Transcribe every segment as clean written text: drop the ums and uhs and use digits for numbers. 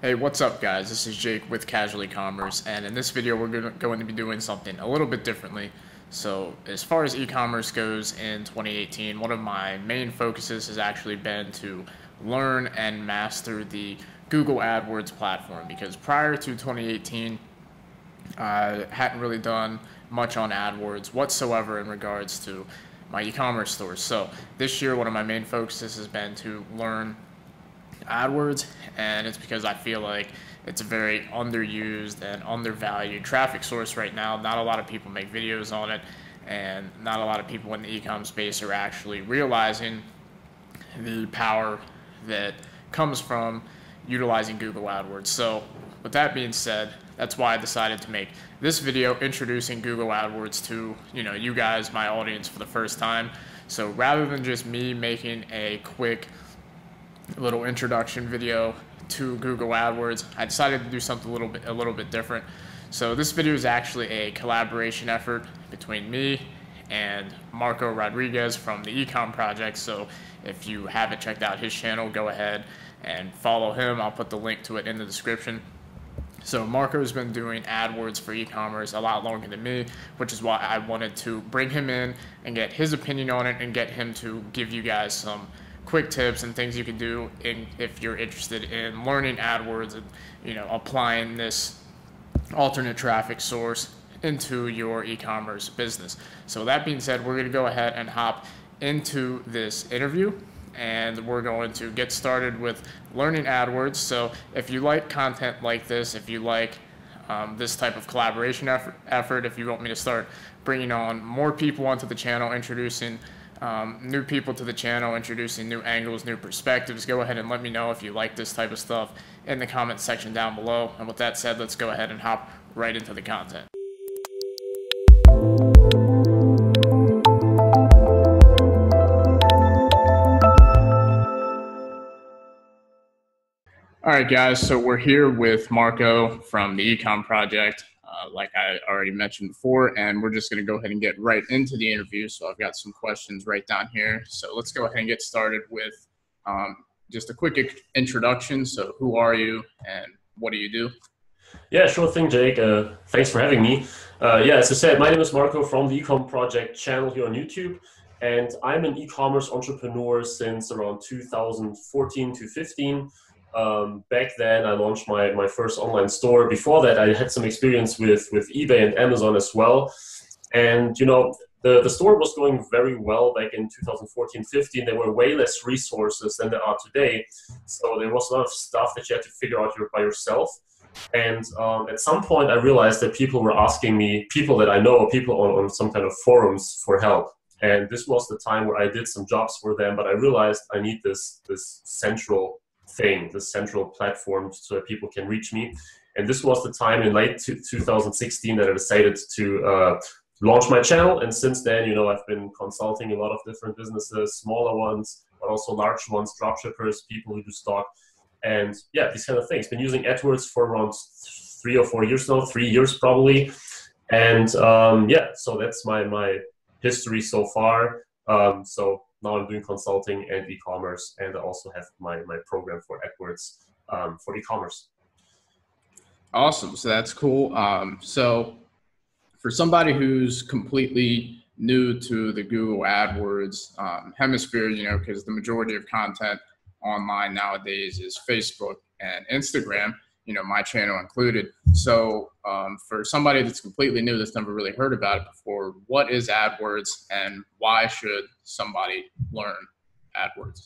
Hey, what's up guys? This is Jake with Casual Ecommerce, and in this video we're going to be doing something a little bit differently. So as far as e-commerce goes in 2018, one of my main focuses has actually been to learn and master the Google AdWords platform, because prior to 2018 I hadn't really done much on AdWords whatsoever in regards to my e-commerce stores. So this year one of my main focuses has been to learn AdWords, and it's because I feel like it's a very underused and undervalued traffic source right now. Not a lot of people make videos on it, and not a lot of people in the e-com space are actually realizing the power that comes from utilizing Google AdWords. So with that being said, that's why I decided to make this video introducing Google AdWords to you guys, my audience, for the first time. So rather than just me making a quick little introduction video to Google AdWords, I decided to do something a little bit different. So this video is actually a collaboration effort between me and Marco Rodriguez from the Ecom Project. So if you haven't checked out his channel, go ahead and follow him. I'll put the link to it in the description. So Marco's been doing AdWords for e-commerce a lot longer than me, which is why I wanted to bring him in and get his opinion on it and get him to give you guys some quick tips and things you can do if you're interested in learning AdWords and applying this alternate traffic source into your e-commerce business. So that being said, we're going to go ahead and hop into this interview, and we're going to get started with learning AdWords. So if you like content like this, if you like this type of collaboration effort, if you want me to start bringing on more people onto the channel, introducing new people to the channel, introducing new angles, new perspectives, go ahead and let me know if you like this type of stuff in the comment section down below. And with that said, let's go ahead and hop right into the content. All right, guys, so we're here with Marco from the Ecom Project, like I already mentioned before, and we're just going to go ahead and get right into the interview. So I've got some questions right down here. So let's go ahead and get started with just a quick introduction. So who are you and what do you do? Yeah, sure thing, Jake. Thanks for having me. Yeah, as I said, my name is Marco from the Ecom Project channel here on YouTube, and I'm an e-commerce entrepreneur since around 2014 to 15. Back then, I launched my first online store. Before that, I had some experience with eBay and Amazon as well. And, the store was going very well back in 2014-15. There were way less resources than there are today. So there was a lot of stuff that you had to figure out by yourself. And at some point, I realized that people were asking me, people that I know, people on some kind of forums, for help. And this was the time where I did some jobs for them, but I realized I need this central thing, the central platform, so that people can reach me. And this was the time in late 2016 that I decided to launch my channel. And since then, I've been consulting a lot of different businesses, smaller ones, but also large ones, dropshippers, people who do stock, and yeah, these kind of things. Been using AdWords for around 3 or 4 years now, 3 years probably. And yeah, so that's my history so far. So now I'm doing consulting and e-commerce, and I also have my program for AdWords for e-commerce. Awesome. So that's cool. So for somebody who's completely new to the Google AdWords hemisphere, because the majority of content online nowadays is Facebook and Instagram, my channel included. So for somebody that's completely new, that's never really heard about it before, what is AdWords and why should somebody learn AdWords?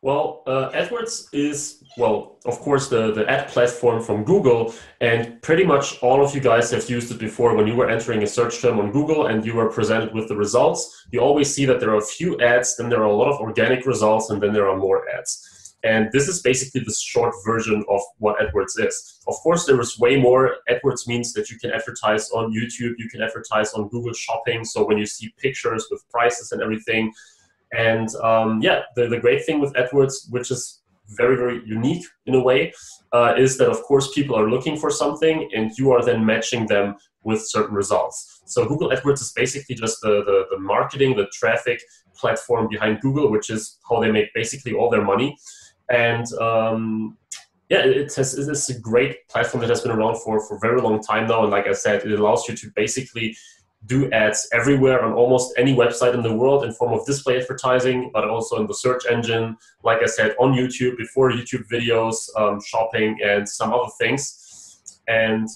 Well, AdWords is, of course, the ad platform from Google, and pretty much all of you guys have used it before. When you were entering a search term on Google and you were presented with the results, you always see that there are a few ads, then there are a lot of organic results, and then there are more ads. And this is basically the short version of what AdWords is. Of course, there is way more. AdWords means that you can advertise on YouTube, you can advertise on Google Shopping, so when you see pictures with prices and everything. And yeah, the great thing with AdWords, which is very, very unique in a way, is that, of course, people are looking for something and you are then matching them with certain results. So Google AdWords is basically just the marketing, the traffic platform behind Google, which is how they make basically all their money. And Yeah, it's a great platform that has been around for a very long time now. And like I said, it allows you to basically do ads everywhere on almost any website in the world in form of display advertising, but also in the search engine, like I said, on YouTube, before YouTube videos, shopping, and some other things. And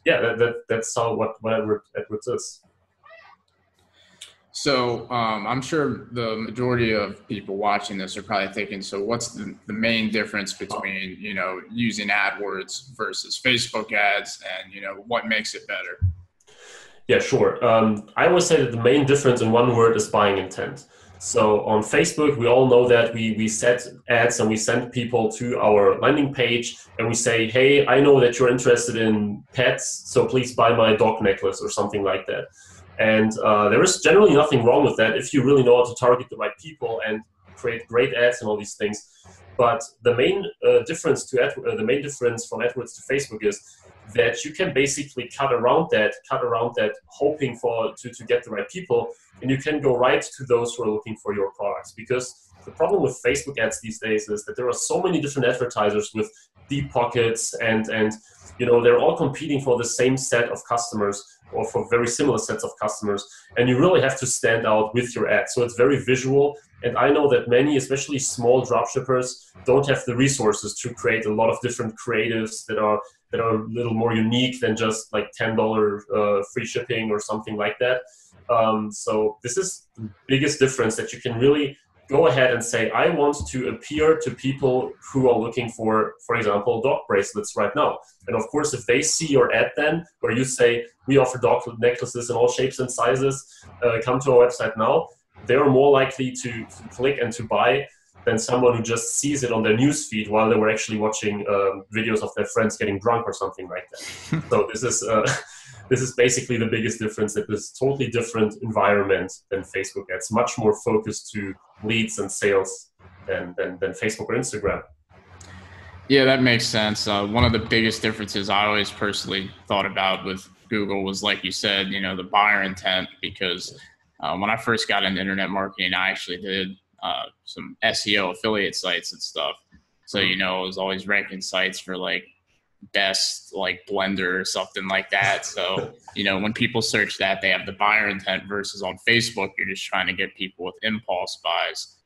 yeah, that's how what AdWords is. So I'm sure the majority of people watching this are probably thinking, so what's the main difference between, using AdWords versus Facebook ads, and, what makes it better? Yeah, sure. I always say that the main difference in one word is buying intent. So on Facebook, we all know that we set ads and we send people to our landing page and we say, hey, I know that you're interested in pets, so please buy my dog necklace or something like that. And there is generally nothing wrong with that if you really know how to target the right people and create great ads and all these things. But the main difference from AdWords to Facebook is that you can basically cut around that, hoping to get the right people, and you can go right to those who are looking for your products. Because the problem with Facebook ads these days is that there are so many different advertisers with deep pockets, and they're all competing for the same set of customers or for very similar sets of customers, and you really have to stand out with your ad. So it's very visual, and I know that many, especially small dropshippers, don't have the resources to create a lot of different creatives that are a little more unique than just like $10 free shipping or something like that. So this is the biggest difference, that you can really go ahead and say, I want to appear to people who are looking for example, dog bracelets right now. And of course, if they see your ad then, where you say, we offer dog necklaces in all shapes and sizes, come to our website now, they're more likely to click and to buy than someone who just sees it on their news feed while they were actually watching videos of their friends getting drunk or something like that. So this is basically the biggest difference, that this totally different environment than Facebook ads, much more focused to leads and sales than Facebook or Instagram. Yeah, that makes sense. One of the biggest differences I always personally thought about with Google was, like you said, the buyer intent, because when I first got into internet marketing, I actually did some SEO affiliate sites and stuff. So, I was always ranking sites for like best like blender or something like that. So, when people search that, they have the buyer intent, versus on Facebook, you're just trying to get people with impulse buys.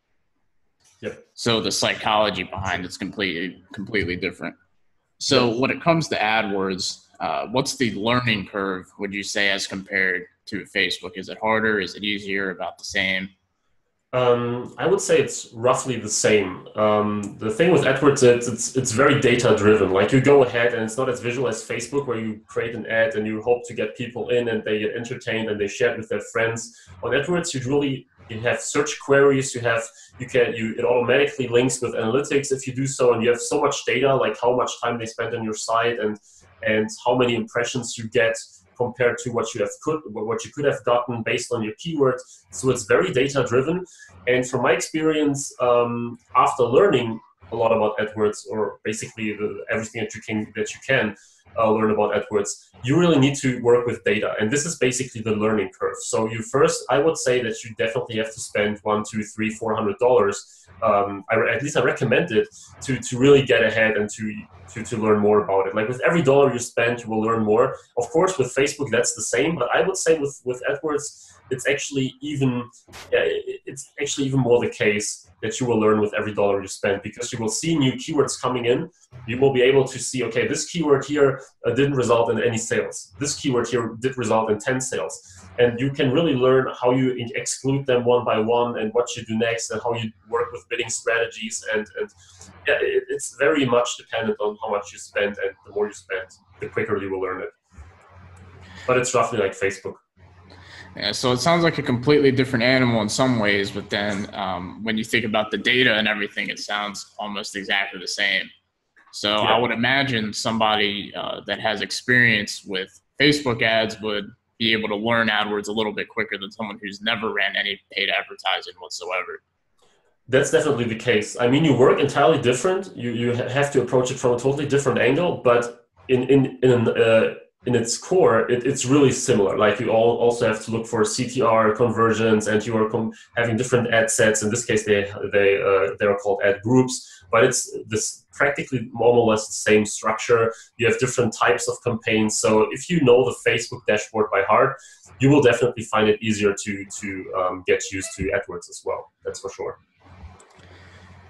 Yep. So the psychology behind it's completely different. So when it comes to AdWords, what's the learning curve, would you say, as compared to Facebook? Is it harder? Is it easier? About the same? I would say it's roughly the same. The thing with AdWords, it's very data driven. Like, you go ahead and it's not as visual as Facebook, where you create an ad and you hope to get people in and they get entertained and they share it with their friends. On AdWords, you have search queries, it automatically links with analytics if you do so, and you have so much data, like how much time they spend on your site and how many impressions you get compared to what you could have gotten based on your keywords. So it's very data driven. And from my experience, after learning a lot about AdWords, or basically everything that you can learn about AdWords, you really need to work with data. And this is basically the learning curve. So I would say that you definitely have to spend $100, $200, $300, $400. At least I recommend it to really get ahead and to learn more about it. Like, with every dollar you spend, you will learn more. Of course, with Facebook, that's the same. But I would say with AdWords, it's actually even more the case that you will learn with every dollar you spend, because you will see new keywords coming in. You will be able to see, okay, this keyword here didn't result in any sales. This keyword here did result in 10 sales. And you can really learn how you exclude them one by one, and what you do next, and how you work with bidding strategies. And yeah, it's very much dependent on how much you spend, and the more you spend, the quicker you will learn it. But it's roughly like Facebook. Yeah, so it sounds like a completely different animal in some ways, but then when you think about the data and everything, it sounds almost exactly the same. So yeah. I would imagine somebody that has experience with Facebook ads would be able to learn AdWords a little bit quicker than someone who's never ran any paid advertising whatsoever. That's definitely the case. I mean, you work entirely different. You have to approach it from a totally different angle, but in in its core, it's really similar. Like you also have to look for CTR conversions, and you are having different ad sets. In this case, they are called ad groups, but it's this practically more or less the same structure. You have different types of campaigns. So if you know the Facebook dashboard by heart, you will definitely find it easier to get used to AdWords as well. That's for sure.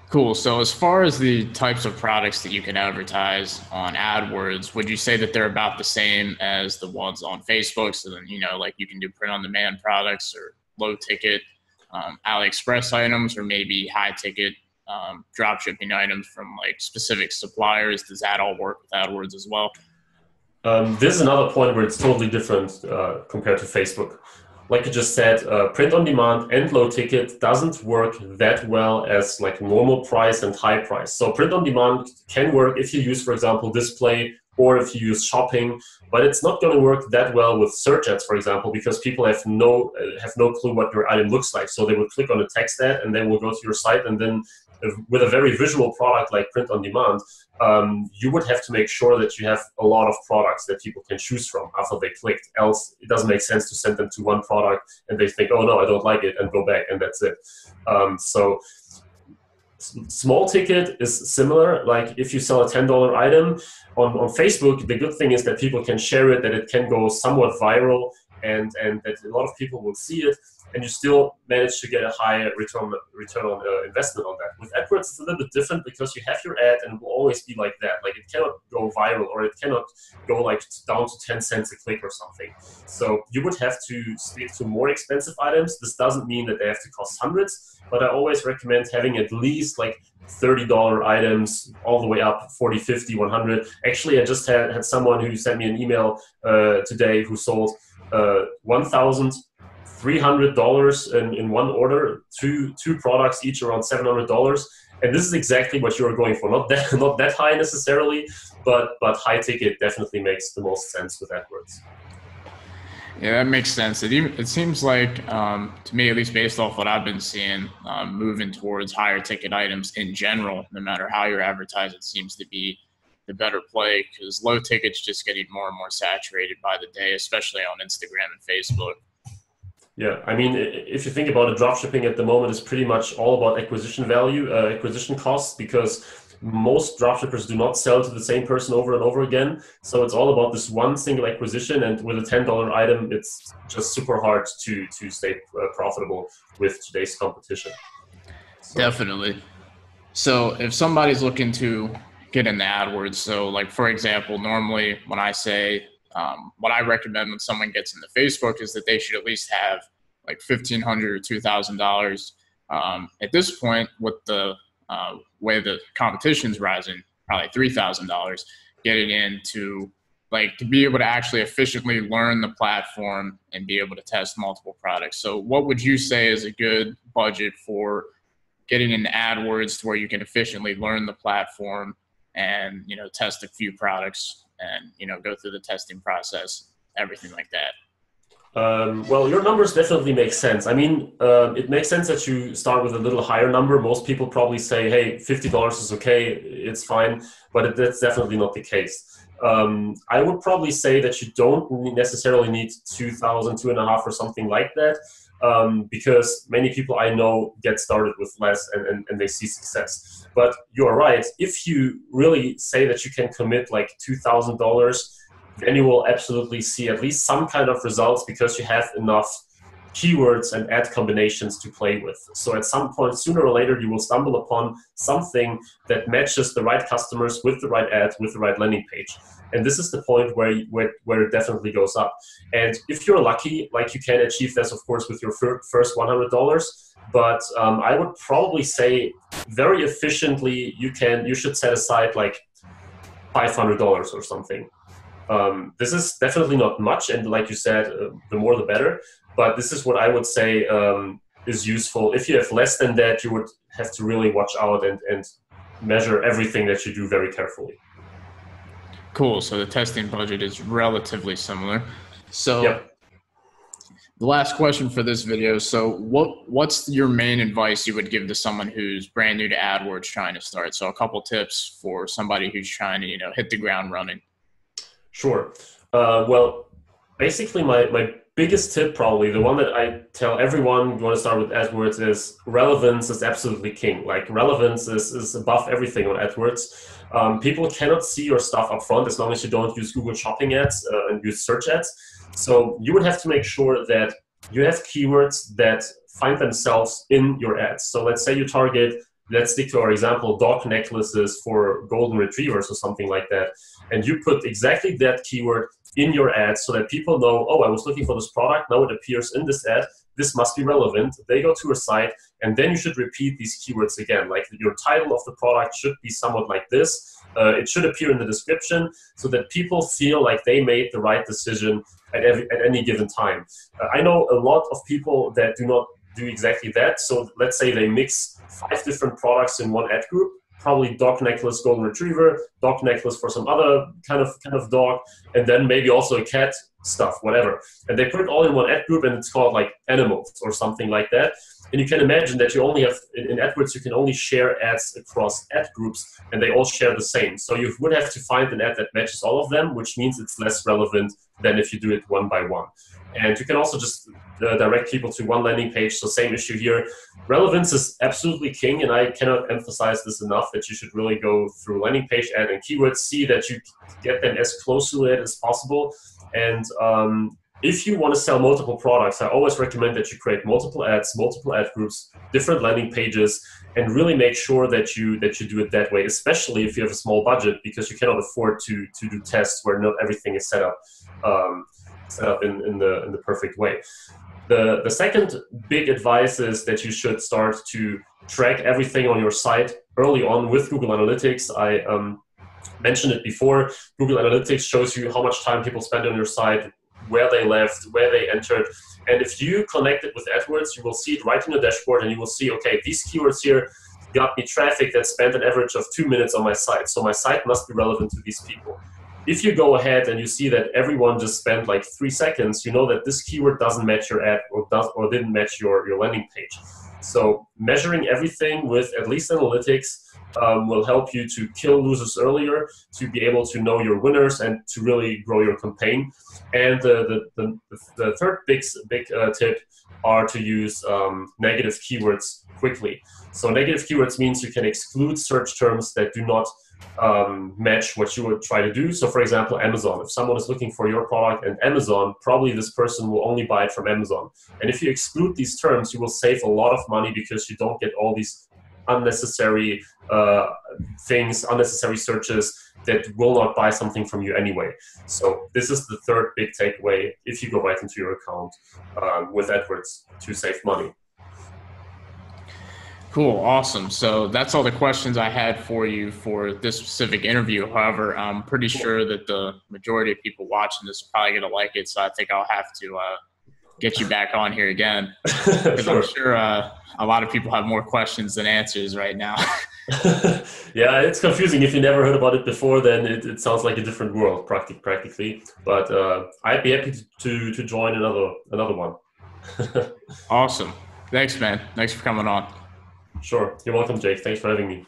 Cool. So as far as the types of products that you can advertise on AdWords, would you say that they're about the same as the ones on Facebook? So then, like you can do print on demand products or low ticket AliExpress items, or maybe high ticket drop shipping items from like specific suppliers. Does that all work with AdWords as well? This is another point where it's totally different compared to Facebook. Like you just said, print on demand and low ticket doesn't work that well as like normal price and high price. So print on demand can work if you use, for example, display, or if you use shopping, but it's not going to work that well with search ads, for example, because people have no clue what your item looks like. So they will click on a text ad and they will go to your site, and then with a very visual product like print on demand, you would have to make sure that you have a lot of products that people can choose from after they clicked. Else, it doesn't make sense to send them to one product and they think, oh no, I don't like it, and go back, and that's it. So small ticket is similar. Like if you sell a $10 item on Facebook, the good thing is that people can share it, that it can go somewhat viral, and that a lot of people will see it, and you still manage to get a high return on investment on that. With AdWords, it's a little bit different because you have your ad and it will always be like that. Like it cannot go viral, or it cannot go like down to 10 cents a click or something. So you would have to stick to more expensive items. This doesn't mean that they have to cost hundreds, but I always recommend having at least like $30 items all the way up 40, 50, 100. Actually, I just had someone who sent me an email today who sold $1,300 in one order, two products each around $700, and this is exactly what you're going for. Not that high necessarily, but high ticket definitely makes the most sense with AdWords. Yeah, that makes sense. It seems like, to me, at least based off what I've been seeing, moving towards higher ticket items in general, no matter how you're advertising, seems to be the better play, because low ticket's just getting more and more saturated by the day, especially on Instagram and Facebook. Yeah, I mean, if you think about it, dropshipping at the moment is pretty much all about acquisition value, acquisition costs, because most dropshippers do not sell to the same person over and over again. So it's all about this one single acquisition, and with a $10 item, it's just super hard to stay profitable with today's competition. So. Definitely. So if somebody's looking to get into AdWords, so like for example, normally when I say what I recommend when someone gets into Facebook is that they should at least have like $1,500 or $2,000. At this point, with the way the competition's rising, probably $3,000, getting into like to be able to actually efficiently learn the platform and be able to test multiple products. So what would you say is a good budget for getting into AdWords to where you can efficiently learn the platform and, test a few products and, go through the testing process, everything like that? Well, your numbers definitely make sense. I mean, it makes sense that you start with a little higher number. Most people probably say, hey, $50 is okay, it's fine, but that's definitely not the case. I would probably say that you don't necessarily need 2,000, 2,500 or something like that, because many people I know get started with less and they see success. But you're right. If you really say that you can commit like $2,000, then you will absolutely see at least some kind of results, because you have enough keywords and ad combinations to play with. So at some point, sooner or later, you will stumble upon something that matches the right customers with the right ad, with the right landing page. And this is the point where it definitely goes up. And if you're lucky, like you can achieve this, of course, with your first $100. But I would probably say very efficiently, you should set aside like $500 or something. This is definitely not much, and like you said, the more the better. But this is what I would say is useful. If you have less than that, you would have to really watch out and measure everything that you do very carefully. Cool. So the testing budget is relatively similar. So yep. The last question for this video. So what's your main advice you would give to someone who's brand new to AdWords trying to start? So a couple tips for somebody who's trying to, hit the ground running. Sure. Well, basically my biggest tip, probably the one that I tell everyone you want to start with AdWords, is relevance is absolutely king. Like relevance is above everything on AdWords. People cannot see your stuff up front as long as you don't use Google Shopping ads and use search ads. So you would have to make sure that you have keywords that find themselves in your ads. So let's say you target, let's stick to our example, dog necklaces for golden retrievers or something like that. And you put exactly that keyword in your ad so that people know, oh, I was looking for this product, now it appears in this ad, this must be relevant. They go to your site, and then you should repeat these keywords again. Like your title of the product should be somewhat like this. It should appear in the description so that people feel like they made the right decision at any given time. I know a lot of people that do not do exactly that. So let's say they mix 5 different products in one ad group, probably dog necklace, golden retriever, dog necklace for some other kind of dog, and then maybe also a cat stuff, whatever. And they put it all in one ad group, and it's called like animals or something like that. And you can imagine that you only have, in AdWords, you can only share ads across ad groups, and they all share the same. So you would have to find an ad that matches all of them, which means it's less relevant than if you do it one by one. And you can also just direct people to one landing page. So same issue here. Relevance is absolutely king, and I cannot emphasize this enough, that you should really go through landing page ad and keywords, see that you get them as close to it as possible. And if you want to sell multiple products, I always recommend that you create multiple ads, multiple ad groups, different landing pages, and really make sure that you do it that way, especially if you have a small budget, because you cannot afford to do tests where not everything is set up in the perfect way. The second big advice is that you should start to track everything on your site early on with Google Analytics. I mentioned it before. Google Analytics shows you how much time people spend on your site, where they left, where they entered. And if you connect it with AdWords, you will see it right in the dashboard, and you will see, okay, these keywords here got me traffic that spent an average of 2 minutes on my site. So my site must be relevant to these people. If you go ahead and you see that everyone just spent like 3 seconds, you know that this keyword doesn't match your ad or didn't match your landing page. So measuring everything with at least analytics will help you to kill losers earlier, to be able to know your winners, and to really grow your campaign. And the third big tip are to use negative keywords quickly. So negative keywords means you can exclude search terms that do not match what you would try to do. So for example, Amazon. If someone is looking for your product and Amazon, probably this person will only buy it from Amazon. And if you exclude these terms, you will save a lot of money, because you don't get all these unnecessary things, unnecessary searches that will not buy something from you anyway. So this is the third big takeaway if you go right into your account with AdWords to save money. Cool, awesome. So that's all the questions I had for you for this specific interview. However, I'm pretty sure that the majority of people watching this are probably going to like it, so I think I'll have to get you back on here again, because sure. I'm sure a lot of people have more questions than answers right now. Yeah, it's confusing. If you never heard about it before, then it sounds like a different world practically. But I'd be happy to join another one. Awesome. Thanks, man. Thanks for coming on. Sure. You're welcome, Jake. Thanks for having me.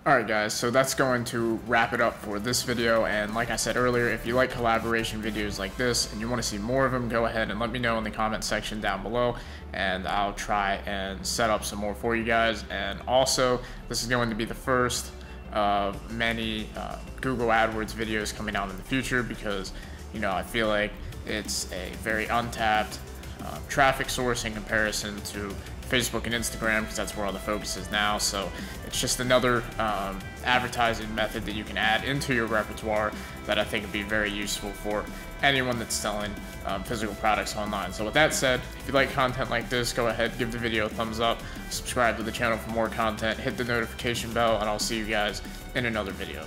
Alright guys, so that's going to wrap it up for this video, and like I said earlier, if you like collaboration videos like this and you want to see more of them, go ahead and let me know in the comment section down below, and I'll try and set up some more for you guys. And also, this is going to be the first of many Google AdWords videos coming out in the future, because I feel like it's a very untapped traffic source in comparison to Facebook and Instagram, because that's where all the focus is now. So it's just another advertising method that you can add into your repertoire that I think would be very useful for anyone that's selling physical products online. So with that said, if you like content like this, go ahead, give the video a thumbs up, subscribe to the channel for more content, hit the notification bell, and I'll see you guys in another video.